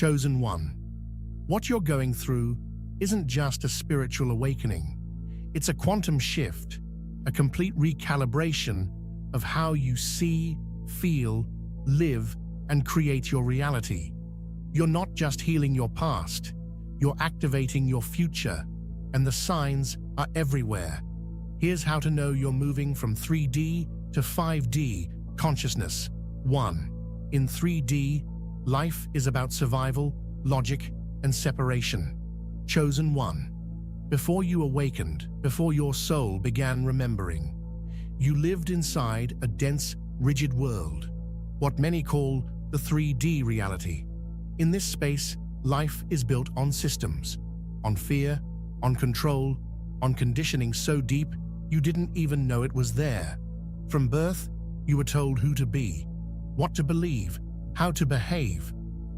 Chosen one. What you're going through isn't just a spiritual awakening. It's a quantum shift, a complete recalibration of how you see, feel, live, and create your reality. You're not just healing your past, you're activating your future, and the signs are everywhere. Here's how to know you're moving from 3D to 5D consciousness. 1. In 3D, life is about survival, logic, and separation. Chosen one. Before you awakened, before your soul began remembering, you lived inside a dense, rigid world, what many call the 3D reality. In this space, life is built on systems, on fear, on control, on conditioning so deep you didn't even know it was there. From birth, you were told who to be, what to believe, how to behave.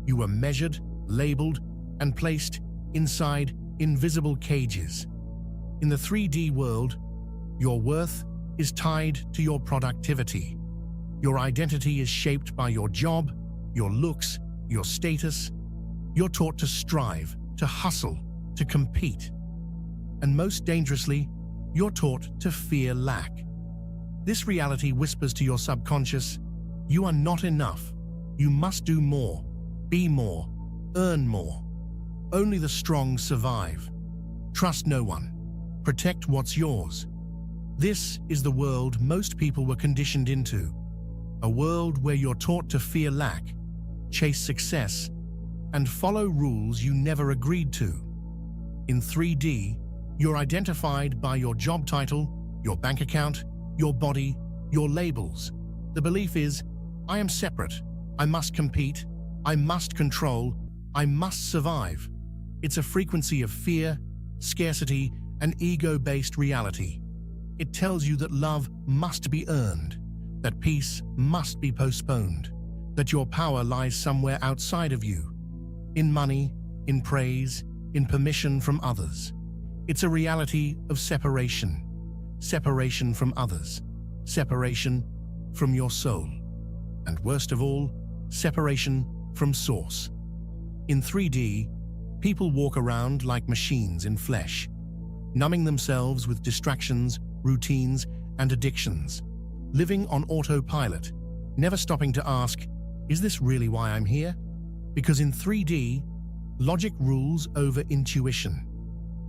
You were measured, labeled, and placed inside invisible cages. In the 3D world, your worth is tied to your productivity. Your identity is shaped by your job, your looks, your status. You're taught to strive, to hustle, to compete. And most dangerously, you're taught to fear lack. This reality whispers to your subconscious, you are not enough. You must do more, be more, earn more. Only the strong survive. Trust no one. Protect what's yours. This is the world most people were conditioned into. A world where you're taught to fear lack, chase success, and follow rules you never agreed to. In 3D, you're identified by your job title, your bank account, your body, your labels. The belief is, I am separate, I must compete, I must control, I must survive. It's a frequency of fear, scarcity, and ego-based reality. It tells you that love must be earned, that peace must be postponed, that your power lies somewhere outside of you, in money, in praise, in permission from others. It's a reality of separation, separation from others, separation from your soul, and worst of all, separation from source. In 3D, people walk around like machines in flesh, numbing themselves with distractions, routines, and addictions, living on autopilot, never stopping to ask, is this really why I'm here? Because in 3D, logic rules over intuition.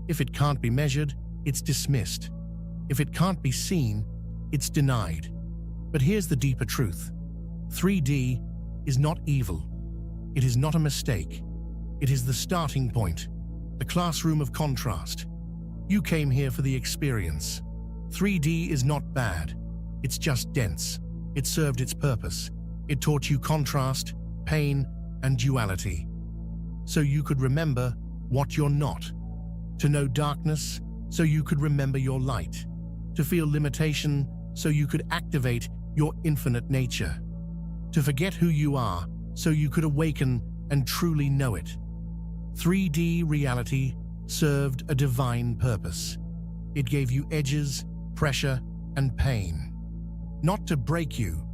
If it can't be measured, it's dismissed. If it can't be seen, it's denied. But here's the deeper truth. 3D is not evil. It is not a mistake. It is the starting point, the classroom of contrast. You came here for the experience. 3D is not bad. It's just dense. It served its purpose. It taught you contrast, pain, and duality. So you could remember what you're not. To know darkness, so you could remember your light. To feel limitation, so you could activate your infinite nature. To forget who you are, so you could awaken and truly know it. 3D reality served a divine purpose. It gave you edges, pressure, and pain. Not to break you,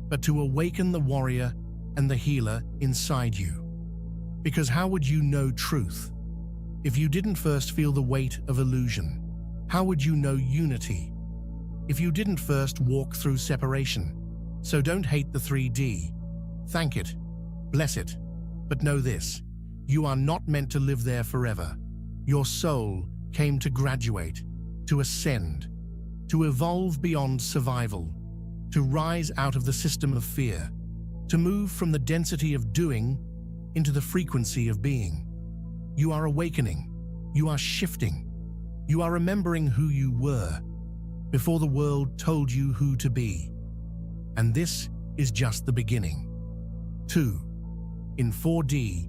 but to awaken the warrior and the healer inside you. Because how would you know truth if you didn't first feel the weight of illusion? How would you know unity if you didn't first walk through separation? So don't hate the 3D. Thank it, bless it, but know this, you are not meant to live there forever. Your soul came to graduate, to ascend, to evolve beyond survival, to rise out of the system of fear, to move from the density of doing into the frequency of being. You are awakening, you are shifting, you are remembering who you were before the world told you who to be. And this is just the beginning. 2. In 4D,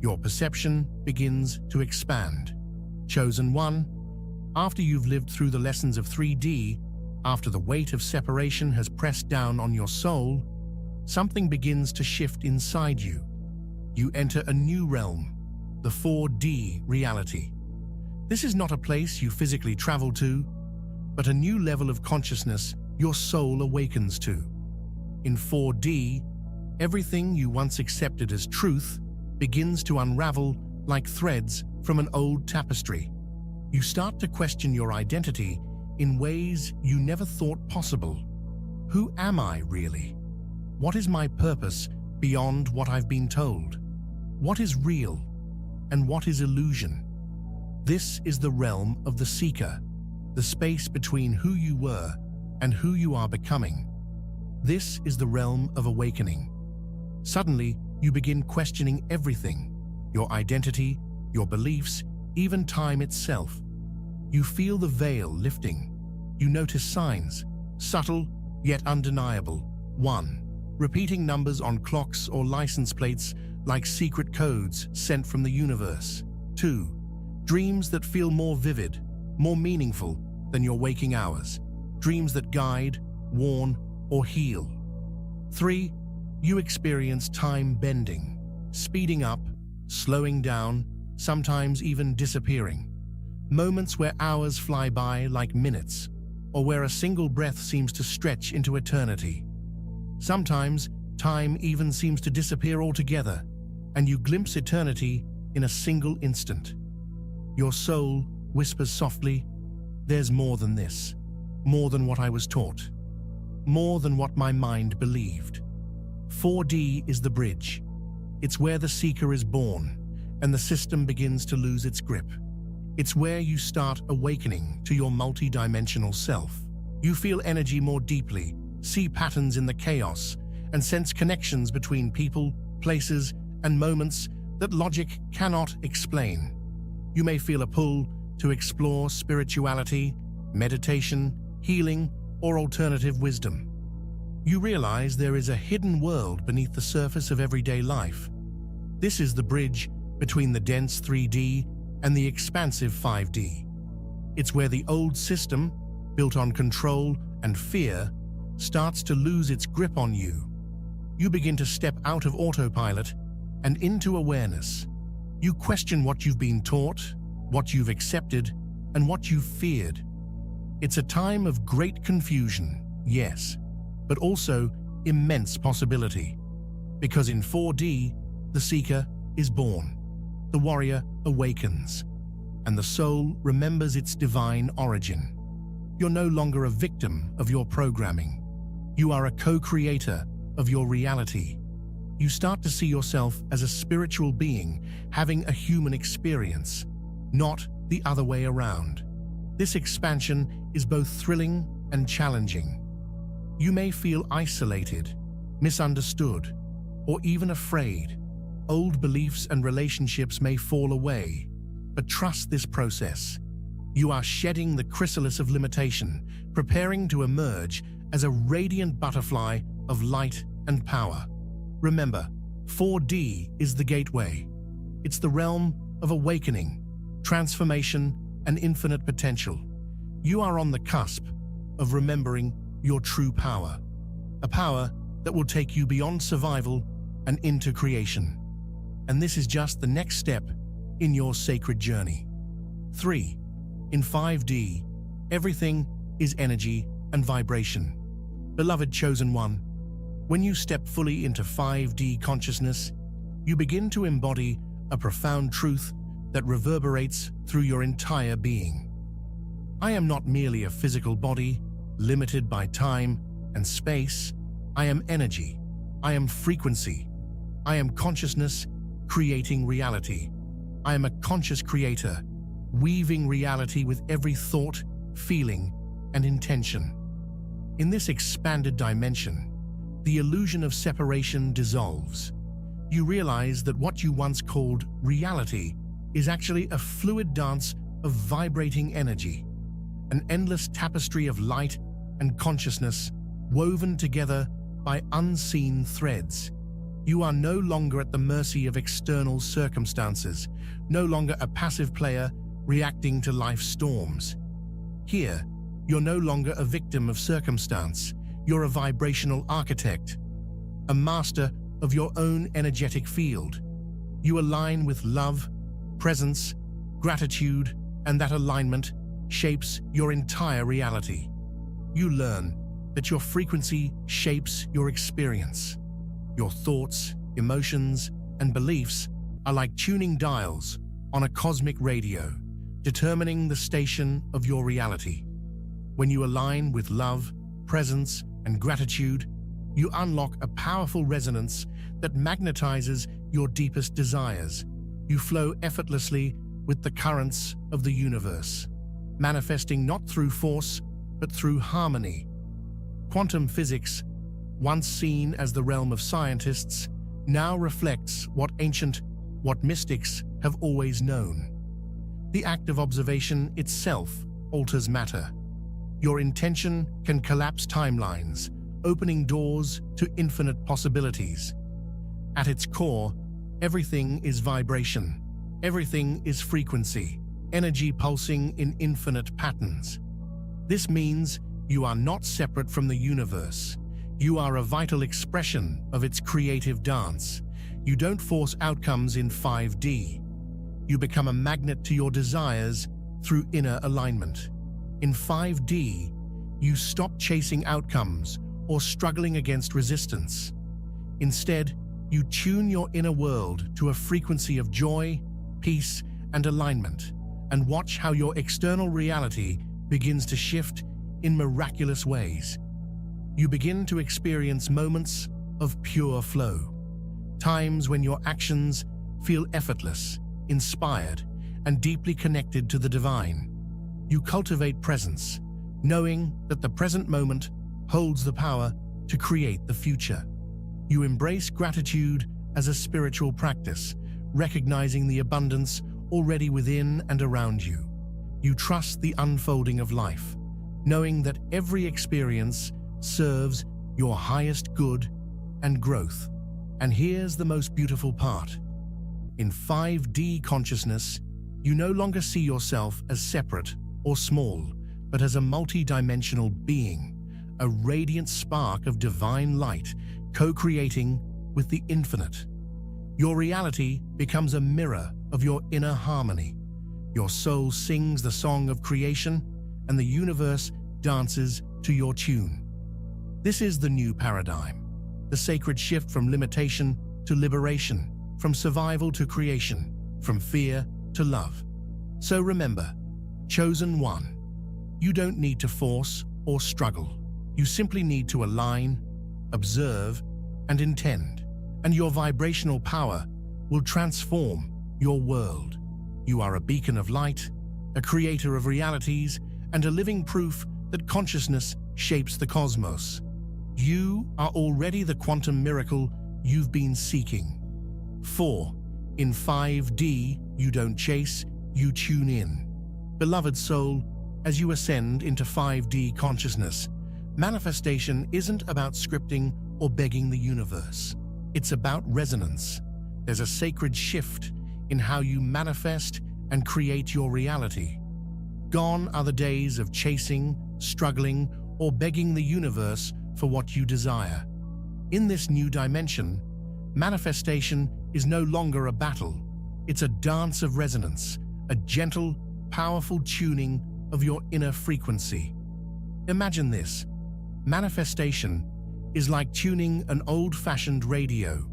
your perception begins to expand. Chosen one, after you've lived through the lessons of 3D, after the weight of separation has pressed down on your soul, something begins to shift inside you. You enter a new realm, the 4D reality. This is not a place you physically travel to, but a new level of consciousness your soul awakens to. In 4D, everything you once accepted as truth begins to unravel like threads from an old tapestry. You start to question your identity in ways you never thought possible. Who am I really? What is my purpose beyond what I've been told? What is real and what is illusion? This is the realm of the seeker, the space between who you were and who you are becoming. This is the realm of awakening. Suddenly, you begin questioning everything: your identity, your beliefs, even time itself. You feel the veil lifting. You notice signs, subtle yet undeniable. 1. Repeating numbers on clocks or license plates like secret codes sent from the universe. 2. Dreams that feel more vivid, more meaningful than your waking hours. Dreams that guide, warn, or heal. 3. You experience time bending, speeding up, slowing down, sometimes even disappearing. Moments where hours fly by like minutes, or where a single breath seems to stretch into eternity. Sometimes, time even seems to disappear altogether, and you glimpse eternity in a single instant. Your soul whispers softly, "There's more than this, more than what I was taught, more than what my mind believed." 4D is the bridge. It's where the seeker is born, and the system begins to lose its grip. It's where you start awakening to your multi-dimensional self. You feel energy more deeply, see patterns in the chaos, and sense connections between people, places, and moments that logic cannot explain. You may feel a pull to explore spirituality, meditation, healing, or alternative wisdom. You realize there is a hidden world beneath the surface of everyday life. This is the bridge between the dense 3D and the expansive 5D. It's where the old system, built on control and fear, starts to lose its grip on you. You begin to step out of autopilot and into awareness. You question what you've been taught, what you've accepted, and what you've feared. It's a time of great confusion, yes, but also immense possibility. Because in 4D, the seeker is born, the warrior awakens, and the soul remembers its divine origin. You're no longer a victim of your programming. You are a co-creator of your reality. You start to see yourself as a spiritual being having a human experience, not the other way around. This expansion is both thrilling and challenging. You may feel isolated, misunderstood, or even afraid. Old beliefs and relationships may fall away, but trust this process. You are shedding the chrysalis of limitation, preparing to emerge as a radiant butterfly of light and power. Remember, 4D is the gateway. It's the realm of awakening, transformation, and infinite potential. You are on the cusp of remembering your true power, a power that will take you beyond survival and into creation. And this is just the next step in your sacred journey. 3. In 5D, everything is energy and vibration. Beloved chosen one, when you step fully into 5D consciousness, you begin to embody a profound truth that reverberates through your entire being. I am not merely a physical body, limited by time and space. I am energy. I am frequency. I am consciousness, creating reality. I am a conscious creator, weaving reality with every thought, feeling, and intention. In this expanded dimension, the illusion of separation dissolves. You realize that what you once called reality is actually a fluid dance of vibrating energy, an endless tapestry of light and consciousness woven together by unseen threads. You are no longer at the mercy of external circumstances, no longer a passive player reacting to life's storms. Here, you're no longer a victim of circumstance. You're a vibrational architect, a master of your own energetic field. You align with love, presence, gratitude, and that alignment shapes your entire reality. You learn that your frequency shapes your experience. Your thoughts, emotions, and beliefs are like tuning dials on a cosmic radio, determining the station of your reality. When you align with love, presence, and gratitude, you unlock a powerful resonance that magnetizes your deepest desires. You flow effortlessly with the currents of the universe, manifesting not through force, but through harmony. Quantum physics, once seen as the realm of scientists, now reflects what mystics have always known. The act of observation itself alters matter. Your intention can collapse timelines, opening doors to infinite possibilities. At its core, everything is vibration. Everything is frequency, energy pulsing in infinite patterns. This means you are not separate from the universe. You are a vital expression of its creative dance. You don't force outcomes in 5D. You become a magnet to your desires through inner alignment. In 5D, you stop chasing outcomes or struggling against resistance. Instead, you tune your inner world to a frequency of joy, peace, and alignment, and watch how your external reality begins to shift in miraculous ways. You begin to experience moments of pure flow, times when your actions feel effortless, inspired, and deeply connected to the divine. You cultivate presence, knowing that the present moment holds the power to create the future. You embrace gratitude as a spiritual practice, recognizing the abundance already within and around you. You trust the unfolding of life, knowing that every experience serves your highest good and growth. And here's the most beautiful part. In 5D consciousness, you no longer see yourself as separate or small, but as a multi-dimensional being, a radiant spark of divine light, co-creating with the infinite. Your reality becomes a mirror of your inner harmony. Your soul sings the song of creation, and the universe dances to your tune. This is the new paradigm, the sacred shift from limitation to liberation, from survival to creation, from fear to love. So remember, chosen one, you don't need to force or struggle. You simply need to align, observe, and intend, and your vibrational power will transform your world. You are a beacon of light, a creator of realities, and a living proof that consciousness shapes the cosmos. You are already the quantum miracle you've been seeking. 4. In 5D, you don't chase, you tune in. Beloved soul, as you ascend into 5D consciousness, manifestation isn't about scripting or begging the universe. It's about resonance. There's a sacred shift in how you manifest and create your reality. Gone are the days of chasing, struggling, or begging the universe for what you desire. In this new dimension, manifestation is no longer a battle. It's a dance of resonance, a gentle, powerful tuning of your inner frequency. Imagine this. Manifestation is like tuning an old-fashioned radio.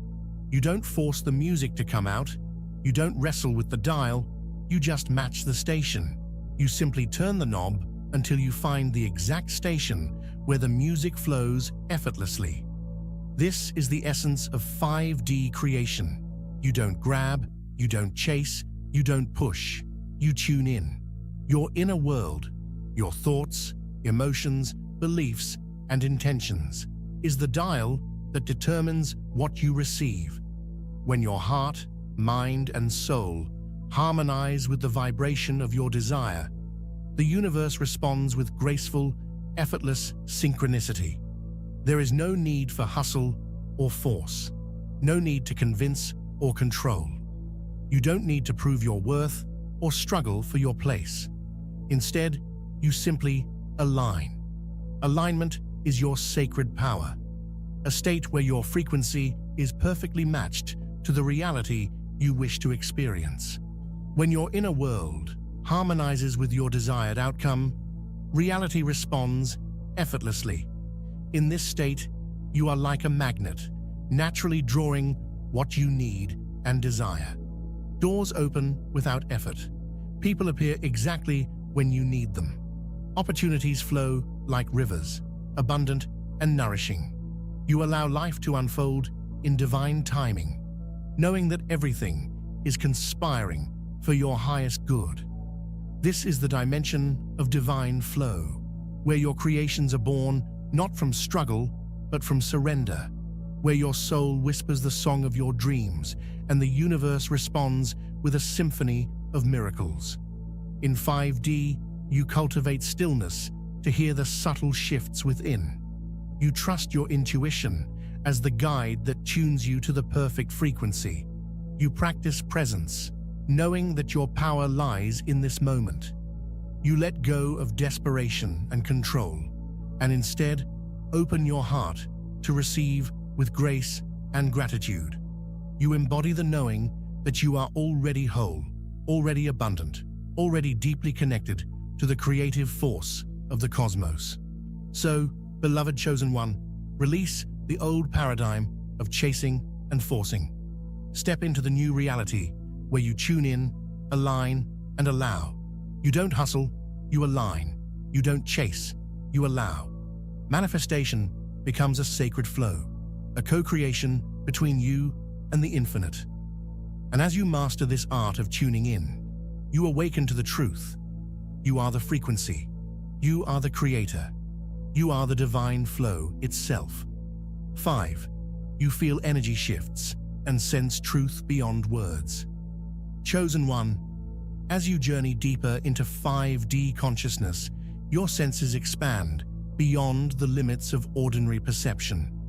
You don't force the music to come out. You don't wrestle with the dial. You just match the station. You simply turn the knob until you find the exact station where the music flows effortlessly. This is the essence of 5D creation. You don't grab, you don't chase, you don't push. You tune in. Your inner world, your thoughts, emotions, beliefs, and intentions is the dial that determines what you receive. When your heart, mind, and soul harmonize with the vibration of your desire, the universe responds with graceful, effortless synchronicity. There is no need for hustle or force, no need to convince or control. You don't need to prove your worth or struggle for your place. Instead, you simply align. Alignment is your sacred power, a state where your frequency is perfectly matched to the reality you wish to experience. When your inner world harmonizes with your desired outcome, reality responds effortlessly. In this state, you are like a magnet, naturally drawing what you need and desire. Doors open without effort. People appear exactly when you need them. Opportunities flow like rivers, abundant and nourishing. You allow life to unfold in divine timing, knowing that everything is conspiring for your highest good. This is the dimension of divine flow, where your creations are born not from struggle, but from surrender, where your soul whispers the song of your dreams and the universe responds with a symphony of miracles. In 5D, you cultivate stillness to hear the subtle shifts within. You trust your intuition as the guide that tunes you to the perfect frequency. You practice presence, knowing that your power lies in this moment. You let go of desperation and control, and instead open your heart to receive with grace and gratitude. You embody the knowing that you are already whole, already abundant, already deeply connected to the creative force of the cosmos. So, beloved chosen one, release the old paradigm of chasing and forcing. Step into the new reality where you tune in, align, and allow. You don't hustle, you align. You don't chase, you allow. Manifestation becomes a sacred flow, a co-creation between you and the infinite. And as you master this art of tuning in, you awaken to the truth. You are the frequency. You are the creator. You are the divine flow itself. 5. You feel energy shifts and sense truth beyond words. Chosen one, as you journey deeper into 5D consciousness, your senses expand beyond the limits of ordinary perception.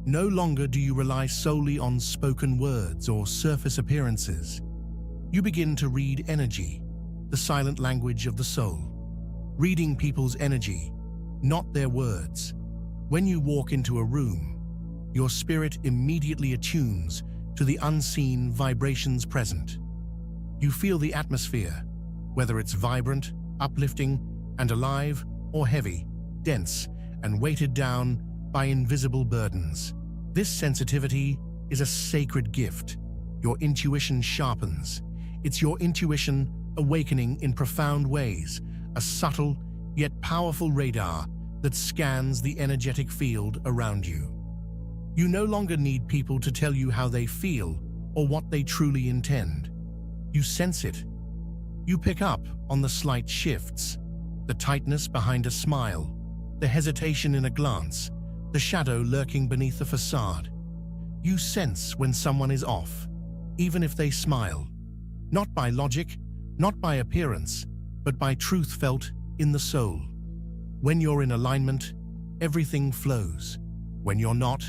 No longer do you rely solely on spoken words or surface appearances. You begin to read energy, the silent language of the soul. Reading people's energy, not their words. When you walk into a room, your spirit immediately attunes to the unseen vibrations present. You feel the atmosphere, whether it's vibrant, uplifting, and alive, or heavy, dense, and weighted down by invisible burdens. This sensitivity is a sacred gift. Your intuition sharpens. It's your intuition awakening in profound ways, a subtle yet powerful radar that scans the energetic field around you. You no longer need people to tell you how they feel or what they truly intend. You sense it. You pick up on the slight shifts, the tightness behind a smile, the hesitation in a glance, the shadow lurking beneath the facade. You sense when someone is off, even if they smile, not by logic, not by appearance, but by truth felt in the soul. When you're in alignment, everything flows. When you're not,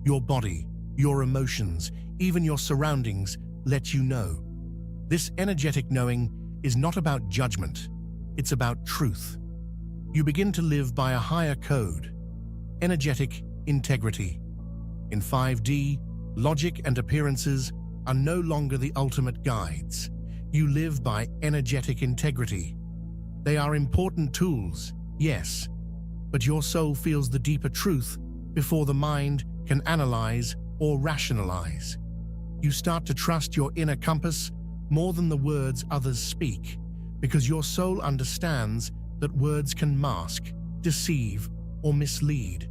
your body, your emotions, even your surroundings let you know. This energetic knowing is not about judgment, it's about truth. You begin to live by a higher code, energetic integrity. In 5D, logic and appearances are no longer the ultimate guides. You live by energetic integrity. They are important tools, yes, but your soul feels the deeper truth before the mind can analyze or rationalize. You start to trust your inner compass more than the words others speak, because your soul understands that words can mask, deceive, or mislead.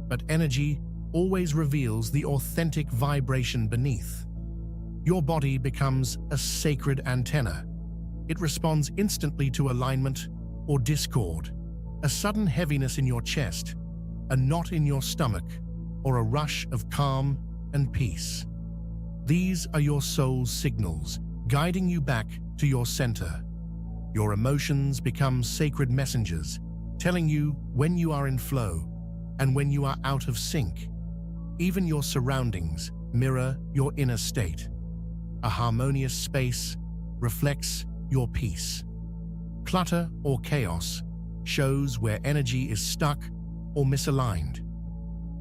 But energy always reveals the authentic vibration beneath. Your body becomes a sacred antenna. It responds instantly to alignment or discord, a sudden heaviness in your chest, a knot in your stomach, or a rush of calm and peace. These are your soul's signals, guiding you back to your center. Your emotions become sacred messengers, telling you when you are in flow and when you are out of sync. Even your surroundings mirror your inner state. A harmonious space reflects your peace. Clutter or chaos shows where energy is stuck or misaligned.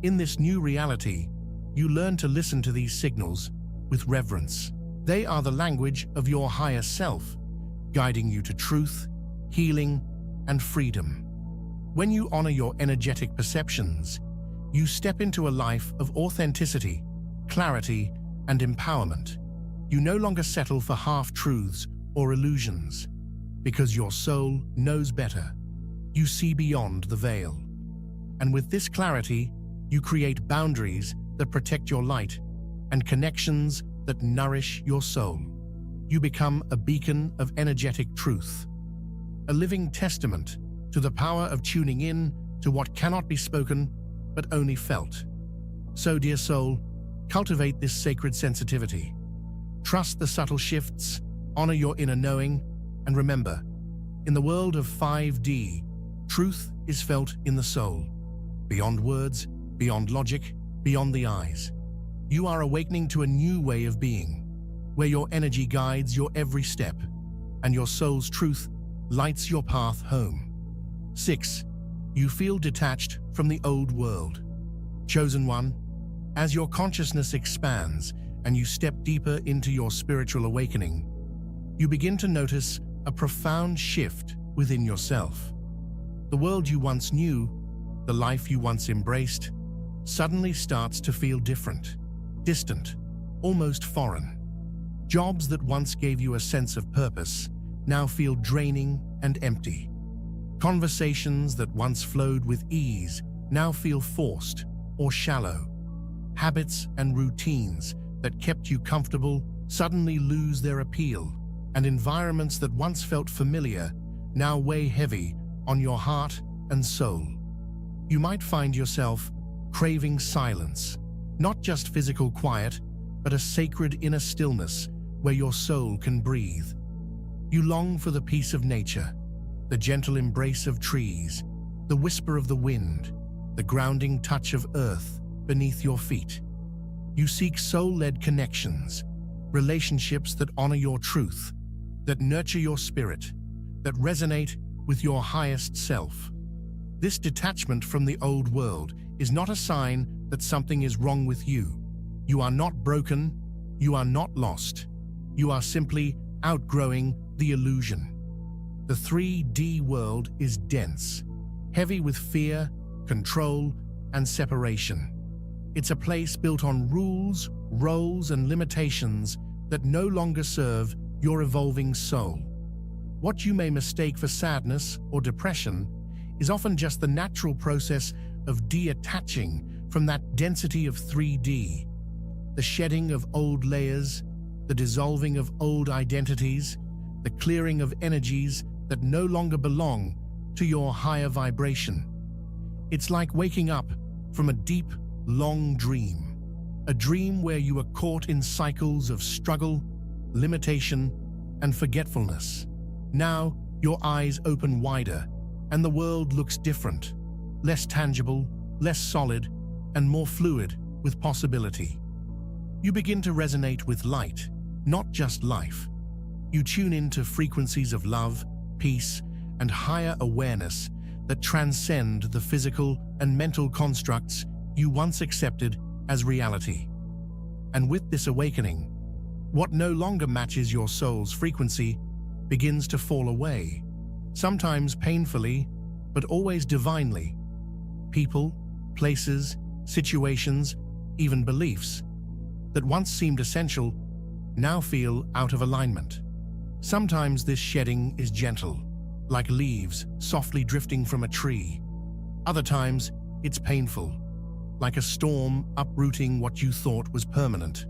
In this new reality, you learn to listen to these signals with reverence. They are the language of your higher self, guiding you to truth, healing, and freedom. When you honor your energetic perceptions, you step into a life of authenticity, clarity, and empowerment. You no longer settle for half-truths or illusions, because your soul knows better. You see beyond the veil. And with this clarity, you create boundaries that protect your light and connections that nourish your soul. You become a beacon of energetic truth, a living testament to the power of tuning in to what cannot be spoken but only felt. So, dear soul, cultivate this sacred sensitivity. Trust the subtle shifts, honor your inner knowing, and remember, in the world of 5D, truth is felt in the soul, beyond words, beyond logic, beyond the eyes. You are awakening to a new way of being, where your energy guides your every step, and your soul's truth lights your path home. 6. You feel detached from the old world. Chosen one, as your consciousness expands and you step deeper into your spiritual awakening, you begin to notice a profound shift within yourself. The world you once knew, the life you once embraced, suddenly starts to feel different, distant, almost foreign. Jobs that once gave you a sense of purpose now feel draining and empty. Conversations that once flowed with ease now feel forced or shallow. Habits and routines that kept you comfortable suddenly lose their appeal, and environments that once felt familiar now weigh heavy on your heart and soul. You might find yourself craving silence, not just physical quiet, but a sacred inner stillness where your soul can breathe. You long for the peace of nature, the gentle embrace of trees, the whisper of the wind, the grounding touch of earth beneath your feet. You seek soul-led connections, relationships that honor your truth, that nurture your spirit, that resonate with your highest self. This detachment from the old world is not a sign that something is wrong with you. You are not broken, you are not lost. You are simply outgrowing the illusion. The 3D world is dense, heavy with fear, control, and separation. It's a place built on rules, roles, and limitations that no longer serve your evolving soul. What you may mistake for sadness or depression is often just the natural process of detaching from that density of 3D. The shedding of old layers, the dissolving of old identities, the clearing of energies that no longer belong to your higher vibration. It's like waking up from a deep, long dream, a dream where you are caught in cycles of struggle, limitation, and forgetfulness. Now, your eyes open wider, and the world looks different, less tangible, less solid, and more fluid with possibility. You begin to resonate with light, not just life. You tune into frequencies of love, peace, and higher awareness that transcend the physical and mental constructs you once accepted as reality. And with this awakening, what no longer matches your soul's frequency begins to fall away, sometimes painfully, but always divinely. People, places, situations, even beliefs that once seemed essential now feel out of alignment. Sometimes this shedding is gentle, like leaves softly drifting from a tree. Other times, it's painful, like a storm uprooting what you thought was permanent.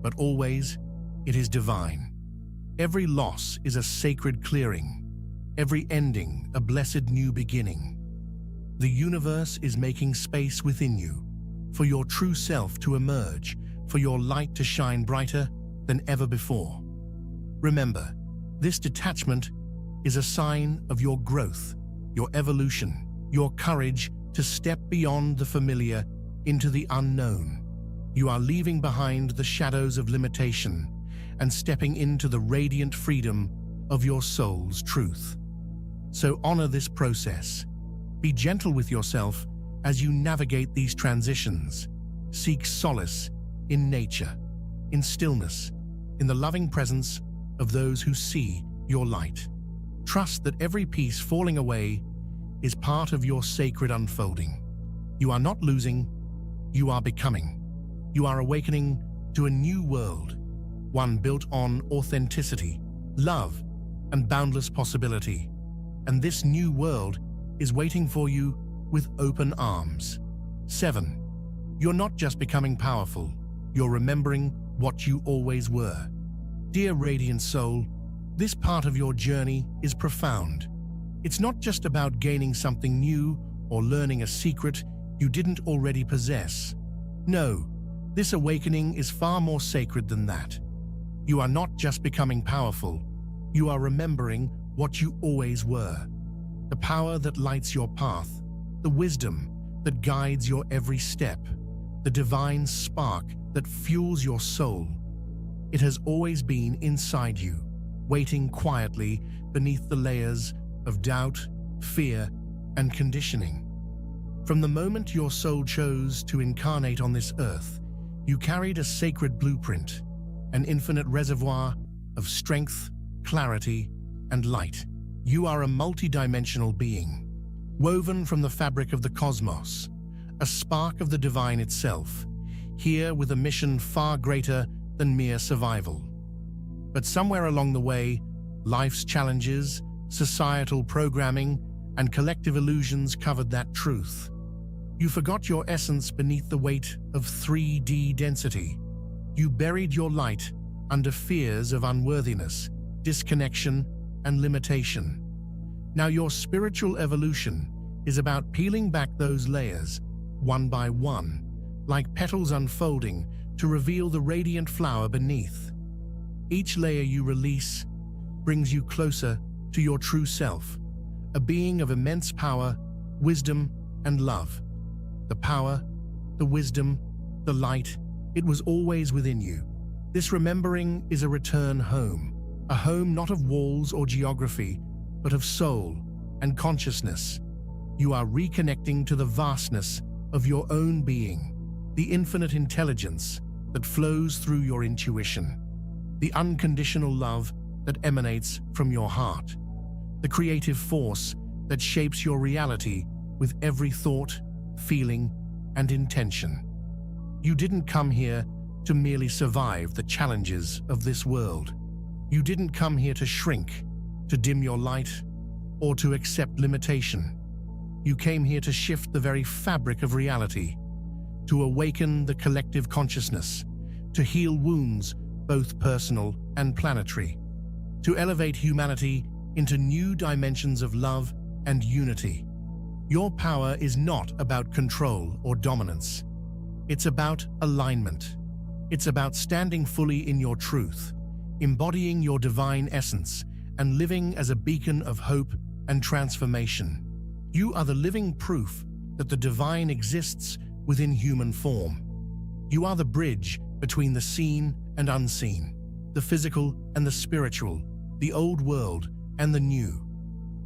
But always, it is divine. Every loss is a sacred clearing, every ending a blessed new beginning. The universe is making space within you for your true self to emerge, for your light to shine brighter than ever before. Remember, this detachment is a sign of your growth, your evolution, your courage to step beyond the familiar into the unknown. You are leaving behind the shadows of limitation and stepping into the radiant freedom of your soul's truth. So honor this process. Be gentle with yourself as you navigate these transitions. Seek solace in nature, in stillness, in the loving presence of those who see your light. Trust that every piece falling away is part of your sacred unfolding. You are not losing, you are becoming. You are awakening to a new world, one built on authenticity, love, and boundless possibility. And this new world is waiting for you with open arms. 7. You're not just becoming powerful, you're remembering what you always were. Dear Radiant Soul, this part of your journey is profound. It's not just about gaining something new or learning a secret you didn't already possess. No, this awakening is far more sacred than that. You are not just becoming powerful, you are remembering what you always were. The power that lights your path, the wisdom that guides your every step, the divine spark that fuels your soul. It has always been inside you, waiting quietly beneath the layers of doubt, fear, and conditioning. From the moment your soul chose to incarnate on this earth, you carried a sacred blueprint, an infinite reservoir of strength, clarity, and light. You are a multidimensional being, woven from the fabric of the cosmos, a spark of the divine itself, here with a mission far greater than mere survival. But somewhere along the way, life's challenges, societal programming, and collective illusions covered that truth. You forgot your essence beneath the weight of 3D density. You buried your light under fears of unworthiness, disconnection, and limitation. Now your spiritual evolution is about peeling back those layers, one by one, like petals unfolding to reveal the radiant flower beneath. Each layer you release brings you closer to your true self, a being of immense power, wisdom, and love. The power, the wisdom, the light, it was always within you. This remembering is a return home, a home not of walls or geography, but of soul and consciousness. You are reconnecting to the vastness of your own being, the infinite intelligence that flows through your intuition, the unconditional love that emanates from your heart, the creative force that shapes your reality with every thought, feeling, and intention. You didn't come here to merely survive the challenges of this world. You didn't come here to shrink, to dim your light, or to accept limitation. You came here to shift the very fabric of reality, to awaken the collective consciousness, to heal wounds, both personal and planetary, to elevate humanity into new dimensions of love and unity. Your power is not about control or dominance. It's about alignment. It's about standing fully in your truth, embodying your divine essence, and living as a beacon of hope and transformation. You are the living proof that the divine exists within human form. You are the bridge between the seen and unseen, the physical and the spiritual, the old world and the new.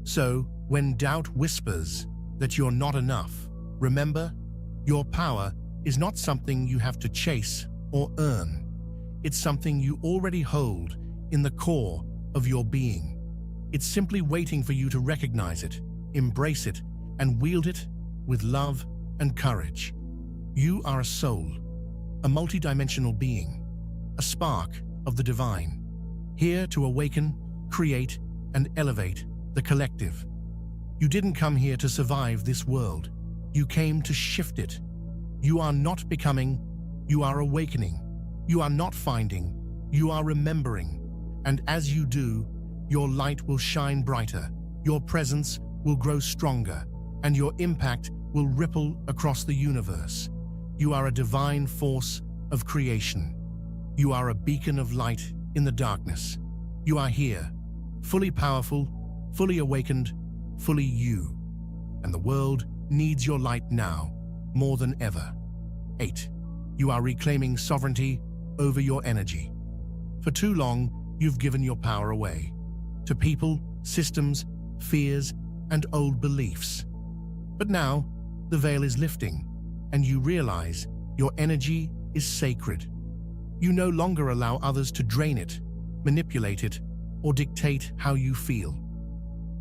So, when doubt whispers that you're not enough, remember, your power is not something you have to chase or earn. It's something you already hold in the core of your being. It's simply waiting for you to recognize it, embrace it, and wield it with love and courage. You are a soul, a multidimensional being, a spark of the divine, here to awaken, create, and elevate the collective. You didn't come here to survive this world. You came to shift it. You are not becoming, you are awakening. You are not finding, you are remembering. And as you do, your light will shine brighter, your presence will grow stronger, and your impact will ripple across the universe. You are a divine force of creation. You are a beacon of light in the darkness. You are here, fully powerful, fully awakened, fully you. And the world needs your light now, more than ever. 8. You are reclaiming sovereignty over your energy. For too long, you've given your power away to people, systems, fears, and old beliefs. But now, the veil is lifting, and you realize your energy is sacred. You no longer allow others to drain it, manipulate it, or dictate how you feel.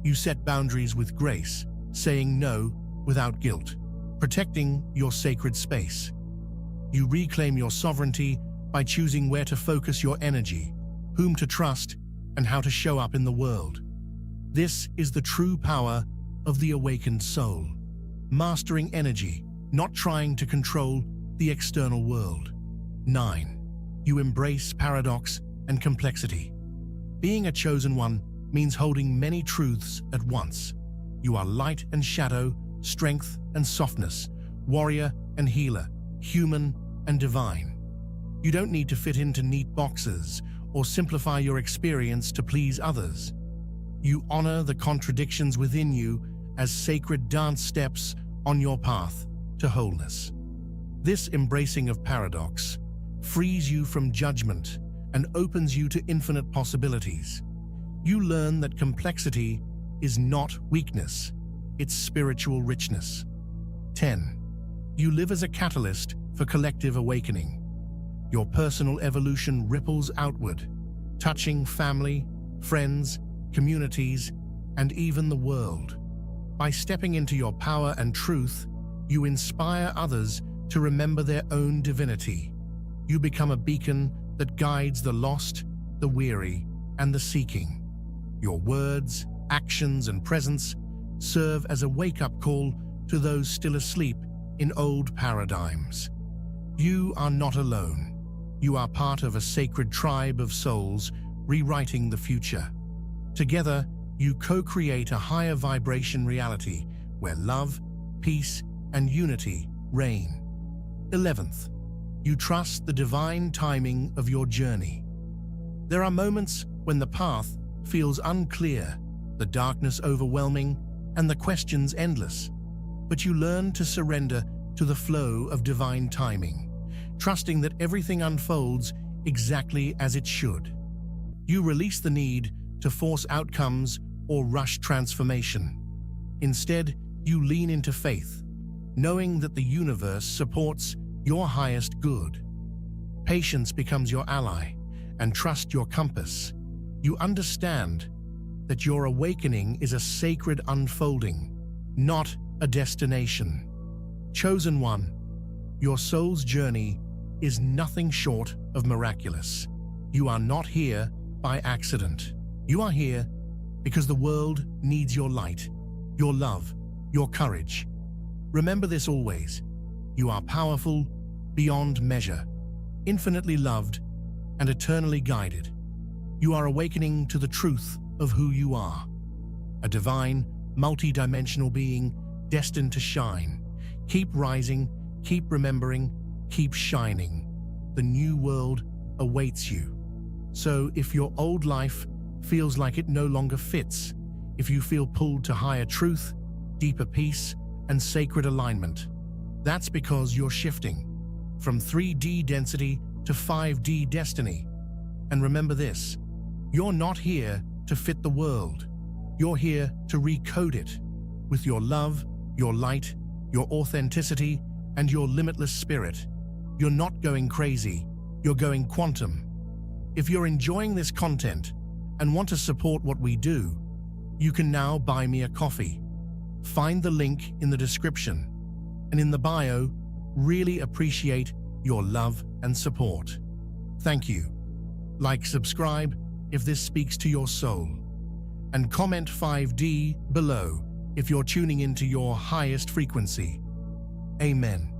You set boundaries with grace, saying no without guilt, protecting your sacred space. You reclaim your sovereignty by choosing where to focus your energy, whom to trust, and how to show up in the world. This is the true power of the awakened soul. Mastering energy, not trying to control the external world. 9. You embrace paradox and complexity. Being a chosen one means holding many truths at once. You are light and shadow, strength and softness, warrior and healer, human and divine. You don't need to fit into neat boxes or simplify your experience to please others. You honor the contradictions within you as sacred dance steps on your path to wholeness. This embracing of paradox frees you from judgment and opens you to infinite possibilities. You learn that complexity is not weakness, it's spiritual richness. 10. You live as a catalyst for collective awakening. Your personal evolution ripples outward, touching family, friends, communities, and even the world. By stepping into your power and truth, you inspire others to remember their own divinity. You become a beacon that guides the lost, the weary, and the seeking. Your words, actions, and presence serve as a wake-up call to those still asleep in old paradigms. You are not alone. You are part of a sacred tribe of souls rewriting the future. Together, you co-create a higher vibration reality where love, peace, and unity reign. 11th, you trust the divine timing of your journey. There are moments when the path feels unclear, the darkness overwhelming, and the questions endless. But you learn to surrender to the flow of divine timing, trusting that everything unfolds exactly as it should. You release the need to force outcomes or rush transformation. Instead, you lean into faith, knowing that the universe supports your highest good. Patience becomes your ally, and trust your compass. You understand that your awakening is a sacred unfolding, not a destination. Chosen one, your soul's journey is nothing short of miraculous. You are not here by accident. You are here because the world needs your light, your love, your courage. Remember this always. You are powerful beyond measure, infinitely loved, and eternally guided. You are awakening to the truth of who you are, a divine, multi-dimensional being destined to shine. Keep rising, keep remembering, keep shining. The new world awaits you. So if your old life feels like it no longer fits, if you feel pulled to higher truth, deeper peace, and sacred alignment, that's because you're shifting from 3D density to 5D destiny. And remember this, you're not here to fit the world. You're here to recode it with your love, your light, your authenticity, and your limitless spirit. You're not going crazy, you're going quantum. If you're enjoying this content and want to support what we do, you can now buy me a coffee. Find the link in the description and in the bio. Really appreciate your love and support. Thank you. Like, subscribe if this speaks to your soul, and comment 5D below if you're tuning into your highest frequency. Amen.